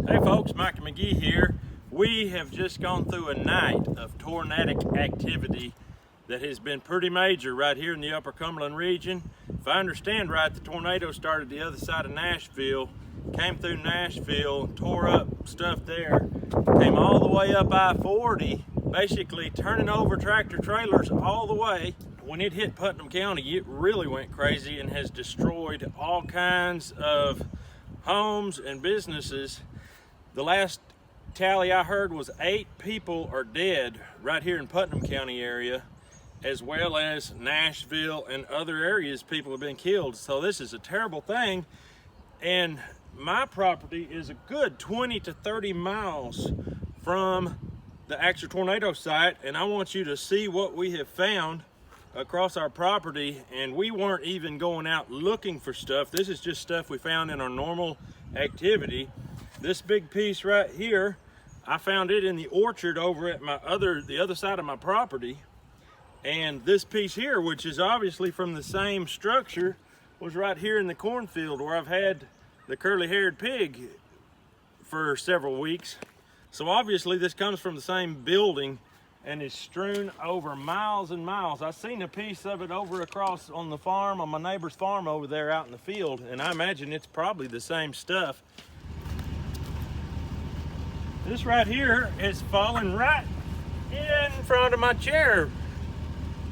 Hey folks, Mike McGee here. We have just gone through a night of tornadic activity that has been pretty major right here in the Upper Cumberland region. If I understand right, the tornado started the other side of Nashville, came through Nashville, tore up stuff there, came all the way up I-40, basically turning over tractor trailers all the way. When it hit Putnam County, it really went crazy and has destroyed all kinds of homes and businesses. The last tally I heard was 8 people are dead right here in Putnam County area, as well as Nashville and other areas people have been killed. So this is a terrible thing. And my property is a good 20 to 30 miles from the actual tornado site. And I want you to see what we have found across our property. And we weren't even going out looking for stuff. This is just stuff we found in our normal activity. This big piece right here, I found it in the orchard over at the other side of my property. And this piece here, which is obviously from the same structure, was right here in the cornfield where I've had the curly-haired pig for several weeks. So obviously this comes from the same building and is strewn over miles and miles. I seen a piece of it over across on the farm, on my neighbor's farm over there out in the field, and I imagine it's probably the same stuff. This right here is falling right in front of my chair.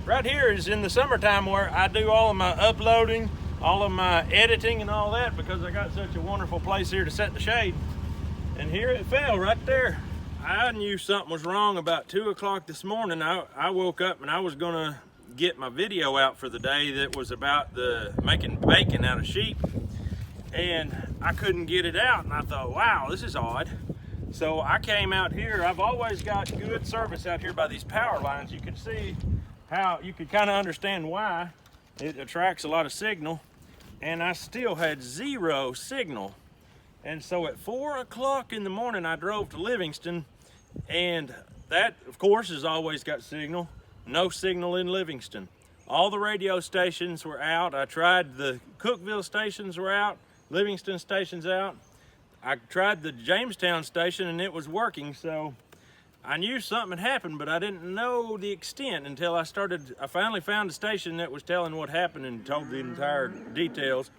Right here is in the summertime where I do all of my uploading, all of my editing and all that, because I got such a wonderful place here to sit in the shade. And here it fell right there. I knew something was wrong about 2 o'clock this morning. I woke up and I was gonna get my video out for the day that was about making bacon out of sheep. And I couldn't get it out, and I thought, wow, this is odd. So I came out here. I've always got good service out here by these power lines. You can see how you could kind of understand why it attracts a lot of signal, and I still had 0 signal. And so at 4 o'clock in the morning I drove to Livingston, and that of course has always got signal. No signal in Livingston. All the radio stations were out. I tried the Cookeville stations were out, Livingston stations out. I tried the Jamestown station and it was working, so I knew something had happened, but I didn't know the extent until I finally found a station that was telling what happened and told the entire details.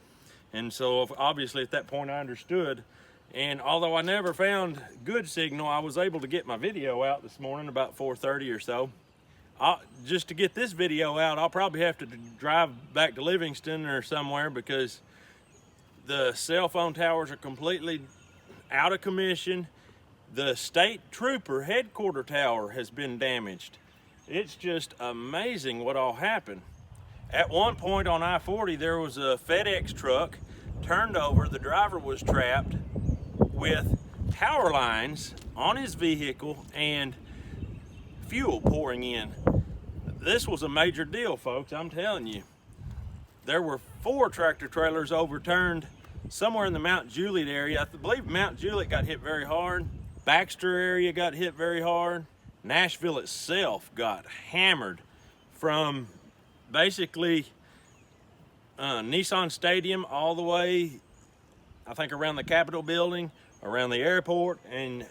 And so obviously at that point I understood. And although I never found good signal, I was able to get my video out this morning about 4:30 or so. Just to get this video out, I'll probably have to drive back to Livingston or somewhere, because the cell phone towers are completely out of commission. The state trooper headquarter tower has been damaged. It's just amazing what all happened. At one point on I-40, there was a FedEx truck turned over. The driver was trapped with power lines on his vehicle and fuel pouring in. This was a major deal, folks, I'm telling you. There were 4 tractor trailers overturned somewhere in the Mount Juliet area. I believe Mount Juliet got hit very hard. Baxter area got hit very hard. Nashville itself got hammered from basically Nissan Stadium all the way, I think, around the Capitol building, around the airport, and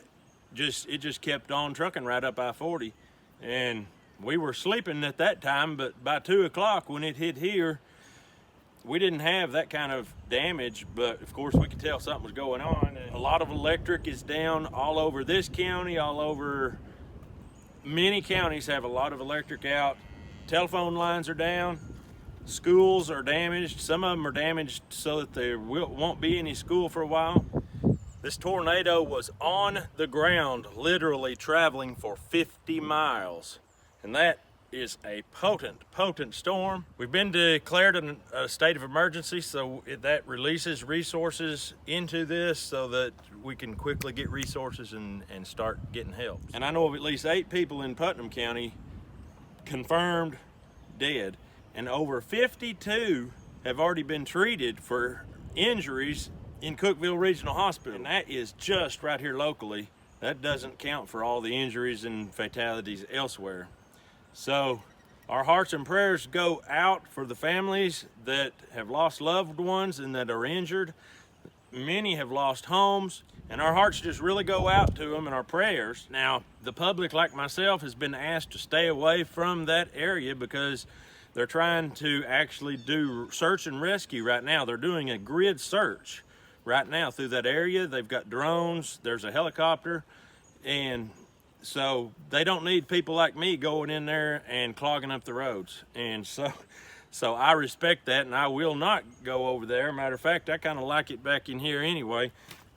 it just kept on trucking right up I-40. And we were sleeping at that time, but by 2 o'clock when it hit here, we didn't have that kind of damage, but of course we could tell something was going on. And a lot of electric is down all over this county, all over. Many counties have a lot of electric out. Telephone lines are down. Schools are damaged. Some of them are damaged so that there won't be any school for a while. This tornado was on the ground, literally traveling for 50 miles. And that is a potent storm. We've been declared a state of emergency, so that releases resources into this so that we can quickly get resources and start getting help. And I know of at least 8 people in Putnam County confirmed dead, and over 52 have already been treated for injuries in Cookeville Regional Hospital. And that is just right here locally. That doesn't count for all the injuries and fatalities elsewhere. So our hearts and prayers go out for the families that have lost loved ones and that are injured. Many have lost homes. And our hearts just really go out to them, and our prayers. Now, the public like myself has been asked to stay away from that area because they're trying to actually do search and rescue right now. They're doing a grid search right now through that area. They've got drones, there's a helicopter, and so they don't need people like me going in there and clogging up the roads. And so I respect that, and I will not go over there. Matter of fact, I kind of like it back in here anyway.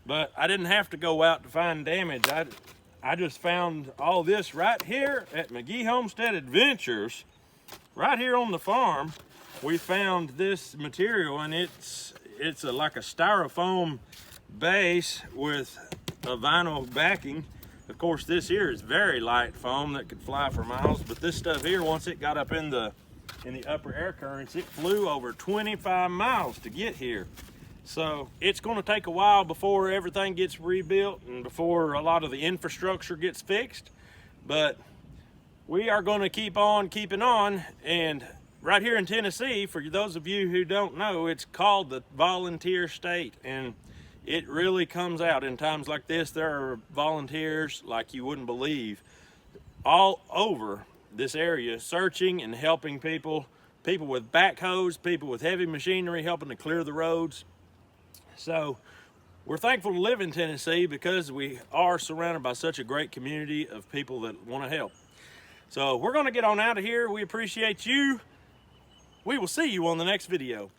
But I didn't have to go out to find damage. I just found all this right here at McGee Homestead Adventures. Right here on the farm, we found this material, and it's like a styrofoam base with a vinyl backing. Of course, this here is very light foam that could fly for miles, but this stuff here, once it got up in the upper air currents, it flew over 25 miles to get here. So it's going to take a while before everything gets rebuilt and before a lot of the infrastructure gets fixed, but we are going to keep on keeping on. And right here in Tennessee, for those of you who don't know, it's called the volunteer state, and it really comes out in times like this. There are volunteers like you wouldn't believe all over this area, searching and helping people with backhoes, people with heavy machinery, helping to clear the roads. So we're thankful to live in Tennessee because we are surrounded by such a great community of people that want to help. So we're going to get on out of here. We appreciate you. We will see you on the next video.